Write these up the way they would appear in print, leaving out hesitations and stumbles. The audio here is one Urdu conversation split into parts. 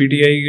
PTI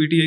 PTI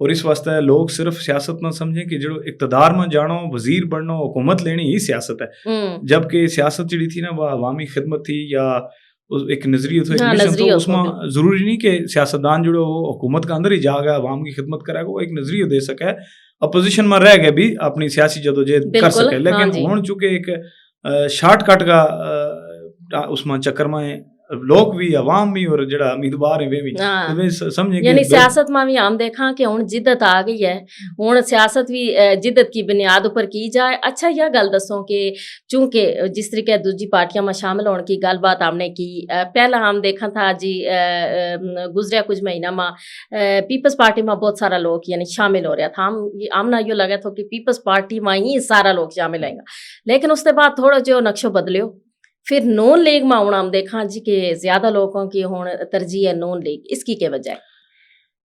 اور اس واسطے لوگ صرف سیاست نہ سمجھیں کہ جو اقتدار میں جانا وزیر بننا حکومت لینی ہی سیاست ہے، جبکہ سیاست جڑی تھی نا وہ عوامی خدمت تھی یا ایک نظریہ تھا، ایک مشن تھا. اس میں ضروری نہیں کہ سیاستدان جو وہ حکومت کے اندر ہی جا گیا عوام کی خدمت کرے گا، وہ ایک نظریہ دے سکے، اپوزیشن میں رہ گئے بھی اپنی سیاسی جدوجہد کر سکے. لیکن ہوں چونکہ ایک شارٹ کٹ کا اس میں چکر میں لوگ بھی عوام بھی اور جڑا امیدوار ہیں وہ بھی سمجھیں یعنی سیاست میں بھی ہم دیکھاں کہ ہوں جدت آ گئی ہے، ہوں سیاست بھی جدت کی بنیاد اوپر کی جائے. اچھا یہ گل دسو کہ چونکہ جس طریقے دوسری پارٹیاں میں شامل ہونے کی گل بات ہم نے کی، پہلا ہم دیکھا تھا جی گزریا کچھ مہینہ میں پیپلز پارٹی میں بہت سارا لوگ یعنی شامل ہو رہا تھا، ہم نہ یہ لگا تھا کہ پیپلز پارٹی میں ہی سارا لوگ شامل ہیں گا، لیکن اس کے بعد تھوڑا جو نقشہ بدلیو، پھر نون لیگ میں ہوں ہم دیکھا جی کہ زیادہ لوگوں کی ہوں ترجیح ہے نون لیگ. اس کی کیا وجہ ہے؟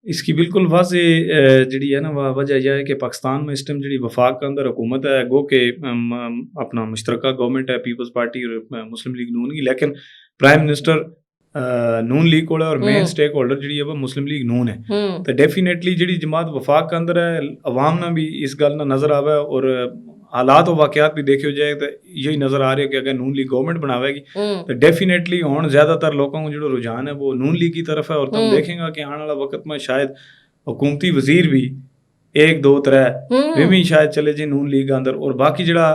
اس کی بالکل واضح جڑی ہے نا وجہ یہ ہے کہ پاکستان میں اس ٹائم جڑی وفاق کے اندر حکومت ہے، گو کہ اپنا مشترکہ گورنمنٹ ہے پیپلز پارٹی اور مسلم لیگ نون کی، لیکن پرائم منسٹر نون لیگ کو اور مین سٹیک ہولڈر جڑی ہے وہ مسلم لیگ نون ہے. تو ڈیفینیٹلی جڑی جماعت وفاق کے اندر ہے، عوام نہ بھی اس گل نہ نظر آوے اور حالات و واقعات بھی دیکھے جائے تو یہی نظر آ رہی ہے کہ اگر نون لیگ گورنمنٹ بناوے گی تو ڈیفینیٹلی ہون زیادہ تر لوگوں کو جو رجحان ہے وہ نون لیگ کی طرف ہے. اور تم دیکھیں گا کہ آنے والا وقت میں شاید حکومتی وزیر بھی 1 2 3 بھی شاید چلے جائیں نون لیگ کے اندر، اور باقی جڑا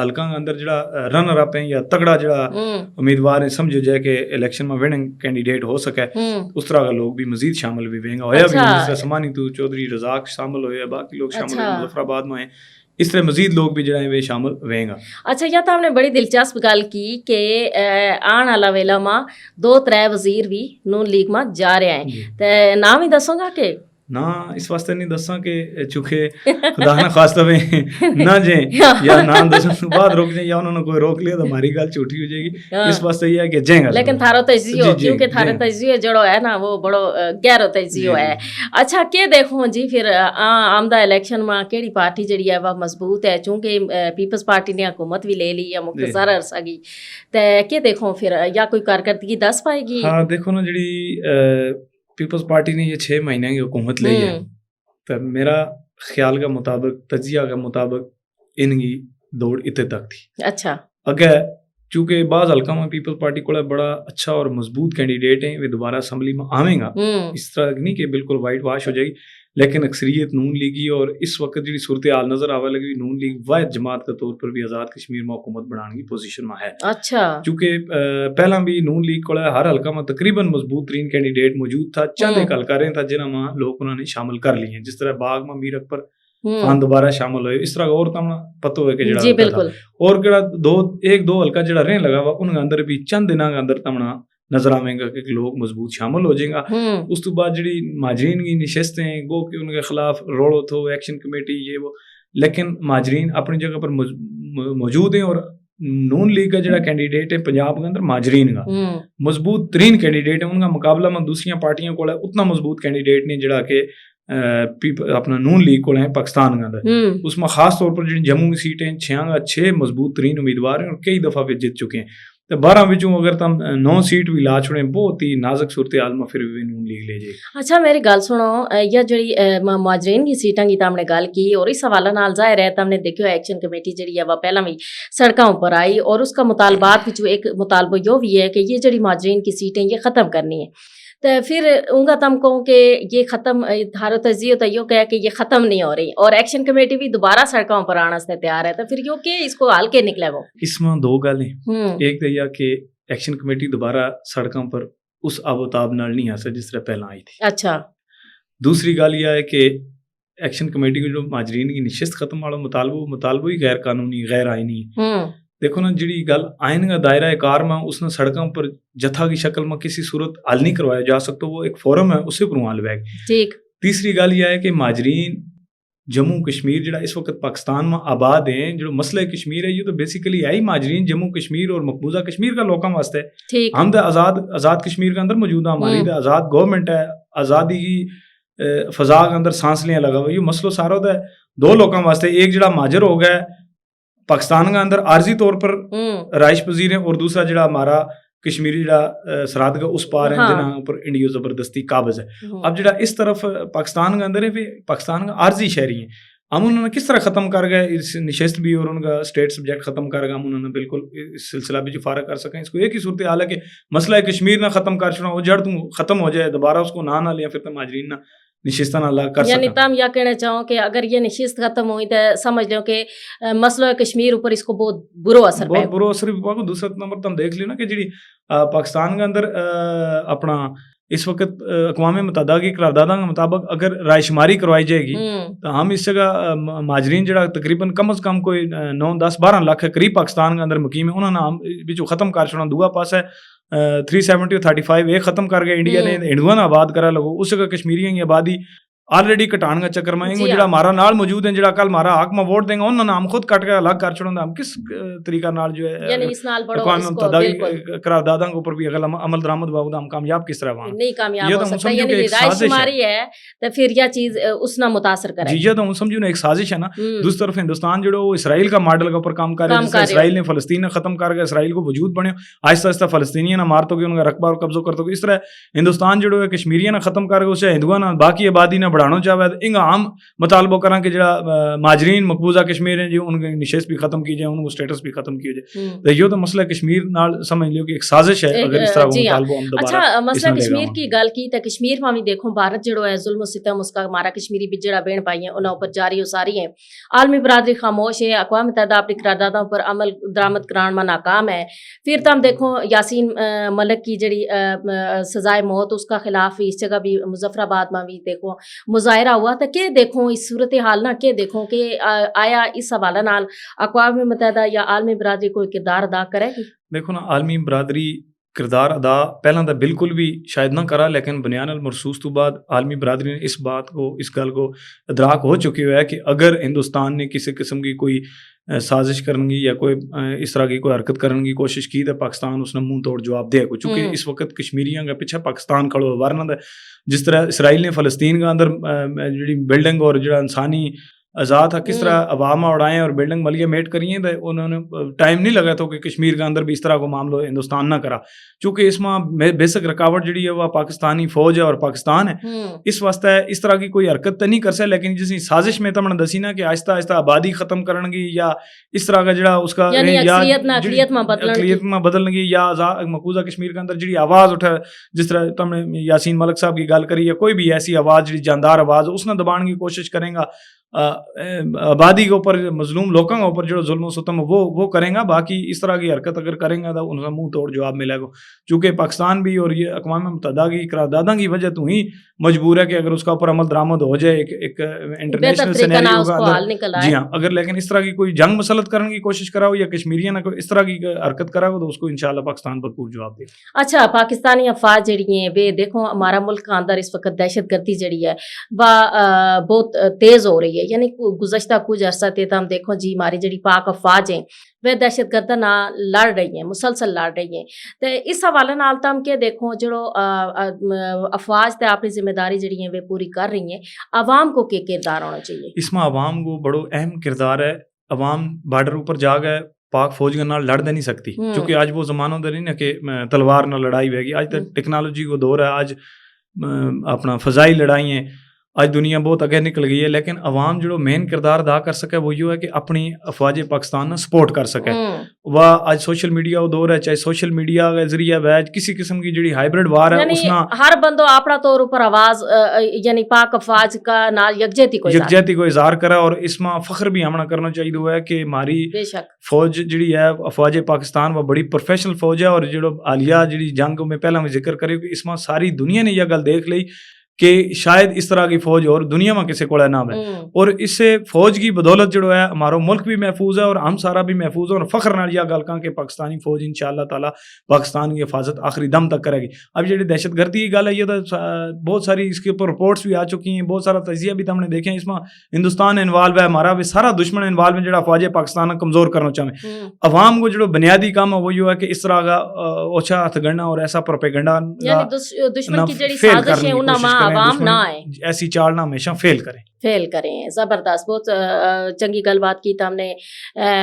حلقہ کے اندر جڑا رنر اپ ہیں یا تگڑا جڑا امیدوار ہیں سمجھو جائے کہ الیکشن میں وننگ کینڈیڈیٹ ہو سکے، اس طرح کا لوگ بھی مزید شامل بھی ہوئیں گا. ہویا بھی جس طرح سمانی تو چودھری رزاق شامل ہوئے، باقی لوگ شامل ہوئے مظفر آباد میں ہیں، اس طرح مزید لوگ بھی جڑے وہ شامل ہوئیں گا. اچھا یہ تو ہم نے بڑی دلچسپ گل کی کہ آن والا ویلا میں 2 3 وزیر بھی نون لیگ میں جا رہے ہیں، تو نام ہی دسو گا کہ نہ اس واسطے نہیں دساں کہ چونکہ خدا نہ خواستہ میں نہ جائیں یا نام دسن بعد روک جائیں یا انہوں نے کوئی روک لیا تو ہماری گل جھوٹی ہو جائے گی. اس واسطے یہ ہے کہ جائیں گا، لیکن تھارو تجزیہ کیونکہ تھارو تجزیہ جڑو ہے نا وہ بڑو گہرو تجزیہ ہے. اچھا کہ دیکھو جی پھر آمدہ الیکشن میں کیڑی پارٹی جڑی ہے وہ مضبوط ہے، چونکہ پیپلز پارٹی نے حکومت بھی لے لی یا مختصر عرصہ کی، تو کہ دیکھو پھر یا کوئی کارکردگی دس پائے گی؟ ہاں دیکھو نا جڑی پیپلز پارٹی نے یہ 6 مہینے کی حکومت لی ہے، تو میرا خیال کا مطابق تجزیہ کا مطابق ان کی دوڑ اتنے تک تھی. اچھا اگر چونکہ بعض حلقہ میں پیپلز پارٹی کو بڑا اچھا اور مضبوط کینڈیڈیٹ ہیں، وہ دوبارہ اسمبلی میں آویں گا، اس طرح نہیں کہ بالکل وائٹ واش ہو جائے گی، لیکن اکثریت نون لیگی. اور اس وقت جی صورتحال نظر آنے لگی نون لیگ واحد جماعت کے طور پر بھی آزاد کشمیر میں حکومت بنانے کی پوزیشن میں ہے. اچھا چونکہ پہلا بھی نون لیگ کو ہر حلقہ میں تقریباً مضبوط ترین کینڈیڈیٹ موجود تھا، چند ایک حلقہ رہے تھا جنہاں میں لوگ انہوں نے شامل کر لی ہیں، جس طرح باغ میں میر اکبر خان دوبارہ شامل ہوئے، اس طرح کا اور تمنا پتہ ہوئے کہ جڑا جی بالکل، اور کہڑا 1 2 حلقہ جڑا رہنے لگا ہوا ان کے اندر بھی چند دنوں کے اندر تمنا نظر آئیں گا کہ لوگ مضبوط شامل ہو جائیں گا. اس تو بعد جڑی مہاجرین کی نشستیں گو کہ ان کے خلاف روڑو تھو ایکشن کمیٹی یہ وہ، لیکن مہاجرین اپنی جگہ پر موجود ہیں، اور نون لیگ کا جڑا کینڈیڈیٹ ہے پنجاب کے اندر مہاجرین کا مضبوط ترین کینڈیڈیٹ ہے. ان کا مقابلہ میں دوسری پارٹیوں کو اتنا مضبوط کینڈیڈیٹ نہیں جڑا کہ اپنا نون لیگ کو ہیں پاکستان کے اندر. اس میں خاص طور پر جڑی جموں کی سیٹیں 6 مضبوط ترین امیدوار ہیں اور کئی دفعہ بھی جیت چکے ہیں. تو 12 وچوں اگر تم 9 سیٹ بھی لا چھوڑیں بہت ہی نازک صورتحال میں پھر بھی نون لیگ لے جائے. اچھا میری گل سنو، یا جڑی مہاجرین کی سیٹاں کی ہم نے گل کی اور اس حوالے نال ظاہر ہے ہم نے دیکھو ایکشن کمیٹی جڑی ہے وہ پہلا بھی سڑکوں پر آئی اور اس کا مطالبات وچوں ایک مطالبہ یہ بھی ہے کہ یہ جڑی مہاجرین کی سیٹیں یہ ختم کرنی ہے. تو پھر ان کا تم کہوں کہ یہ ختم تھارو تجزیہ تو یہ کہ یہ ختم نہیں ہو رہی اور ایکشن کمیٹی بھی دوبارہ سڑکوں پر آنا سے تیار ہے، تو پھر یہ کہ اس کو حل کے نکلے وہ؟ اس میں 2 گلیں، ایک تو یہ کہ ایکشن کمیٹی دوبارہ سڑکوں پر اس آب و تاب نال نہیں آ سکتی جس طرح پہلے آئی تھی. اچھا دوسری گل یہ ہے کہ ایکشن کمیٹی کو جو مہاجرین کی نشست ختم والا مطالبہ ہی غیر قانونی غیر آئینی. دیکھو نا جڑی گل آئین کا دائرہ کار میں اس نے سڑکوں پر جتھا کی شکل میں کسی صورت حل نہیں کروایا جا سکتا، وہ ایک فورم ہے اس سے پر حل ہوئے. ٹھیک. تیسری گل یہ ہے کہ مہاجرین جموں کشمیر جڑا اس وقت پاکستان میں آباد ہیں، جو مسئلہ کشمیر ہے یہ تو بیسیکلی ہے ہی مہاجرین جموں کشمیر اور مقبوضہ کشمیر کا لوگوں واسطے. ہم تو آزاد کشمیر کے اندر موجود ہیں، ہماری تو آزاد گورنمنٹ ہے، آزادی کی فضا کے اندر سانس لینے لگا ہوا. یہ مسئلہ سارا ہوتا ہے 2 لوگوں واسطے، ایک جڑا مہاجر ہو گیا پاکستان کے اندر عارضی طور پر رہائش پذیر ہیں، اور دوسرا جڑا ہمارا کشمیری جڑا سرحد کا اس پار ہیں جنہاں اوپر انڈیا زبردستی قابض ہے. اب جڑا اس طرف پاکستان کے اندر ہے پاکستان کا عارضی شہری ہیں ہم انہوں نے کس طرح ختم کر گئے اس نشست بھی اور ان کا اسٹیٹ سبجیکٹ ختم کر گئے ہم انہوں نے بالکل اس سلسلہ بھی جو فارغ کر سکیں. اس کو ایک ہی صورتحال ہے کہ مسئلہ کشمیر نہ ختم کر چھوڑا وہ جڑ تم ختم ہو جائے دوبارہ اس کو نہ لیا پھر مہاجرین نہ نشستہ نہ لا کر سکیں. یعنی تم یہ کہنا چاہوں کہ اگر یہ نشست ختم ہوئی تو سمجھ لو کہ مسئلہ کشمیر اوپر اس کو بہت برا اثر پڑے. بہت برا اثر بھی پاگو. دوسرا نمبر تم دیکھ لیو نا کہ جڑی پاکستان کے اندر اپنا اس وقت اقوام متحدہ کی قراردادوں کے مطابق اگر رائے شماری کروائی جائے گی تو ہم اس جگہ مہاجرین جڑا تقریباً کم از کم کوئی 9-10-12 لاکھ قریب پاکستان کے اندر مقیم ہے انہوں نے ہم بھی ختم کر چھوڑا. دعا پاس ہے 370-35 ایک ختم کر گئے انڈیا نے ہندوؤں نے آباد کرا لگو اس جگہ کشمیریوں کی آبادی آلریڈی کٹان کا چکر میں جڑا ہمارا نال موجود ہیں جڑا کل ہمارا حق میں ووٹ دیں گا انہوں نے ہم خود کٹ کے الگ کر چھوڑا. ہم کس طریقہ نال جو ہے اقوام متحدہ کی قراردادوں کے اوپر بھی اگر عمل درآمد ہوا ہم کامیاب کس طرح وہاں نہیں کامیاب ہو سکتا. یعنی رائے شماری ہے تو پھر یہ چیز اس نہ متاثر کرے. جی تو ہم سمجھو نا ایک سازش ہے نا. دوسری طرف ہندوستان جو وہ اسرائیل کا ماڈل کے اوپر کام کر رہے ہیں. اسرائیل نے فلسطین نے ختم کر گیا اسرائیل کو وجود بنے آہستہ آہستہ فلسطینیاں نہ مارتو گے ان کا رقبہ اور قبضہ کرتو گے. اس طرح ہندوستان جو ہے کشمیریاں نہ ختم کر گئے اسے ہندوؤں نہ باقی آبادی نہ بڑھانا چاہے عام مطالبہ کریں کہ جڑا مہاجرین مقبوضہ کشمیر ہیں جو ان کی نشست بھی ختم کی جائے ان کو اسٹیٹس بھی ختم کیا جائے. تو یہ تو مسئلہ کشمیر نال سمجھ لیو کہ ایک سازش ہے اگر اس طرح وہ مطالبہ ہم دوبارہ. اچھا مسئلہ کشمیر کی گل کی تو کشمیر میں بھی دیکھو بھارت جڑو ہے ظلم و ستم اس کا ہمارا کشمیری بھی جڑا بین پائی ہیں انہوں پر جاری و ساری ہیں. عالمی برادری خاموش ہے. اقوام متحدہ اپنی قراردادوں پر عمل درآمد کران میں ناکام ہے. پھر تم دیکھو یاسین ملک کی جڑی سزائے موت اس کا خلاف بھی اس جگہ بھی مظفر آباد میں بھی دیکھو مظاہرہ ہوا. تو کہ دیکھو اس صورتحال نہ کہ دیکھو کہ آیا اس حوالہ نال اقوام متحدہ یا عالمی برادری کوئی کردار ادا کرے گی. دیکھو نا عالمی برادری کردار ادا پہلا تو بالکل بھی شاید نہ کرا لیکن بنیان المرصوص تو بعد عالمی برادری نے اس بات کو اس گل کو ادراک ہو چکی ہوا ہے کہ اگر ہندوستان نے کسی قسم کی کوئی سازش کرنگی یا کوئی اس طرح کی کوئی حرکت کرنے کی کوشش کی تو پاکستان اس نے منہ توڑ جواب دیا. چونکہ اس وقت کشمیریوں کے پیچھے پاکستان کھڑو ورنہ جس طرح اسرائیل نے فلسطین کے اندر جڑی بلڈنگ اور جڑا انسانی آزاد تھا کس طرح عوام اڑائیں اور بلڈنگ ملیہ میٹ کری ہیں تو انہوں نے ٹائم نہیں لگا تو کہ کشمیر کے اندر بھی اس طرح کو معاملہ ہندوستان نہ کرا. چونکہ اس میں بیسک رکاوٹ جڑی ہے وہ پاکستانی فوج ہے اور پاکستان ہے. اس واسطے اس طرح کی کوئی حرکت تو نہیں کر سکے لیکن جس سازش میں تم نے دسی نا کہ آہستہ آہستہ آبادی ختم کرنے گی یا اس طرح کا جڑا اس کا اقلیت میں بدلنے گی یا مقبوضہ کشمیر کے اندر جڑی آواز اٹھے جس طرح تم نے یاسین ملک صاحب کی گل کری یا کوئی بھی ایسی آواز جڑی جاندار آواز اس نے دبان کی کوشش کریں گا آبادی کے اوپر مظلوم لوگوں کے اوپر جو ظلم و ستم وہ کریں گا. باقی اس طرح کی حرکت اگر کریں گا تو ان کا منہ توڑ جواب ملے گا. چونکہ پاکستان بھی اور یہ اقوام متحدہ کی قراردادوں کی وجہ تو ہی مجبور ہے کہ اگر اس کا اوپر عمل درآمد ہو جائے ایک انٹرنیشنل سینیریو کا اندر. جی ہاں اگر لیکن اس طرح کی کوئی جنگ مسلط کرنے کی کوشش کرا ہو یا کشمیریوں نے اس طرح کی حرکت کرا ہو تو اس کو انشاءاللہ پاکستان پر پور جواب دے. اچھا پاکستانی افواج جڑی ہیں وہ دیکھو ہمارا ملک کے اندر اس وقت دہشت گردی جڑی ہے وہ بہت تیز ہو رہی ہے. یعنی گزشتہ کچھ عرصہ تھے ہم دیکھو جی ہماری جڑی پاک افواج ہیں وہ دہشت گردوں نہ لڑ رہی ہیں مسلسل لڑ رہی ہیں. تو اس حوالے نال تم کہ دیکھو جڑو افواج تے اپنی ذمہ داری جڑی ہیں وہ پوری کر رہی ہیں عوام کو کیا کردار ہونا چاہیے. اس میں عوام کو بڑو اہم کردار ہے. عوام بارڈر اوپر جا گئے پاک فوج کے نال لڑ دے نہیں سکتی کیونکہ آج وہ زمانوں دے نہیں نا کہ تلوار نہ لڑائی ہوئے گی. آج تک ٹیکنالوجی کو دور ہے. آج اپنا فضائی لڑائی ہیں. آج دنیا بہت اگے نکل گئی ہے لیکن عوام جو مین کردار ادا کر سکے وہ یہ ہے کہ اپنی افواج پاکستان نے سپورٹ کر سکے. وہ آج سوشل میڈیا وہ دور ہے چاہے سوشل میڈیا کے ذریعہ ویج کسی قسم کی جڑی ہائیبرڈ وار ہے اس میں ہر بندو اپنا طور پر آواز یعنی پاک افواج کا نال یکجہتی کو اظہار کرا اور اس میں فخر بھی ہمنا کرنا چاہیے ہوا ہے کہ ہماری فوج جڑی ہے افواج پاکستان وہ بڑی پروفیشنل فوج ہے. اور جو عالیہ جڑی جنگ میں پہلا میں ذکر کرے کہ اس میں ساری دنیا نے یہ گل دیکھ لی کہ شاید اس طرح کی فوج اور دنیا میں کسی کو نام ہے. اور اس سے فوج کی بدولت جو ہے ہمارا ملک بھی محفوظ ہے اور ہم سارا بھی محفوظ ہے. اور فخر نال یہ گل کہاں کہ پاکستانی فوج انشاءاللہ تعالی پاکستان کی حفاظت آخری دم تک کرے گی. اب جی دہشت گردی کی گل ہے یہ تو بہت ساری اس کے اوپر رپورٹس بھی آ چکی ہیں. بہت سارا تجزیہ بھی ہم نے دیکھے ہیں. اس میں ہندوستان انوالو ہے. ہمارا بھی سارا دشمن انوالو ہے جڑا فوج پاکستان کمزور کرنا چاہے. عوام کو جو بنیادی کام ہے وہ یہ ہے کہ اس طرح کا اوچھا ہتھ گڑنا اور ایسا پروپیگنڈا دشمن کی جڑی سازش ہے انہاں عوام نہ آئے, ایسی چال نہ ہمیشہ فیل کریں. زبردست, بہت چنگی گل بات کی تم نے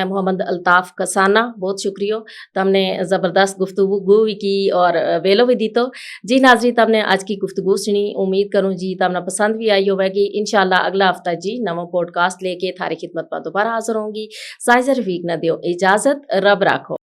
محمد الطاف کسانہ, بہت شکریہ, تم نے زبردست گفتگو بھی کی اور ویلو بھی دی. تو جی ناظرین, تم نے آج کی گفتگو سنی, امید کروں جی تم نے پسند بھی آئی ہوئے گی. انشاءاللہ اگلا ہفتہ جی نواں پوڈ کاسٹ لے کے تھاری خدمت پر دوبارہ حاضر ہوں گی. سائزہ رفیق نہ دیو اجازت, رب رکھو.